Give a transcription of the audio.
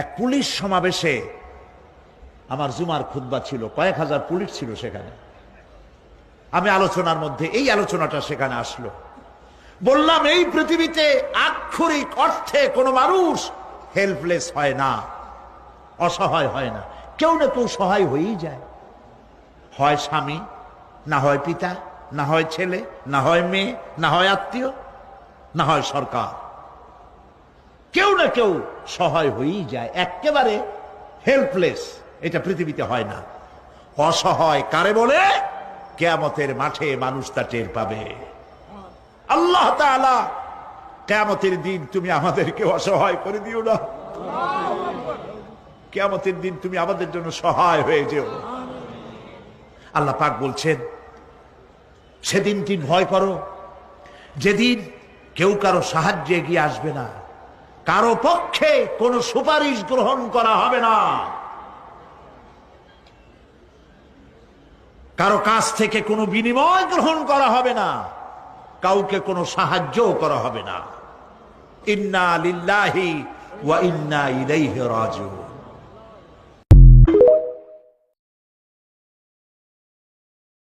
এক পুলিশ সমাবেশে আমার জুমার খুতবা ছিল, কয়েক হাজার পুলিশ ছিল সেখানে। আমি আলোচনার মধ্যে এই আলোচনাটা সেখানে আসলো। বললাম, এই পৃথিবীতে আক্ষরিক অর্থে কোনো মানুষ হেল্পলেস হয় না, অসহায় হয় না। কেউ না কেউ সহায় হয়েই যায়। হয় স্বামী, না হয় পিতা, না হয় ছেলে, না হয় মেয়ে, না হয় আত্মীয়, না হয় সরকার। কেউ না কেউ সহায় হয়েই যায়। একেবারে হেল্পলেস এটা পৃথিবীতে হয় না। অসহায় কারে বলে? কিয়ামতের মাঠে মানুষ তা টের পাবে। আল্লাহ তাআলা কিয়ামতের দিন তুমি আমাদেরকে অসহায় করে দিও না। কিয়ামতের দিন তুমি আমাদের জন্য সহায় হয়ে যেও। আল্লাহ পাক বলছেন, সেদিনটি ভয় করো যেদিন কেউ কারো সাহায্যে এগিয়ে আসবে না, কারো পক্ষে কোনো সুপারিশ গ্রহণ করা হবে না, কারো কাছ থেকে কোনো বিনিময় গ্রহণ করা হবে না, কাউকে কোনো সাহায্যও করা হবে না। ইন্না লিল্লাহি ওয়া ইন্না ইলাইহি রাজিউন।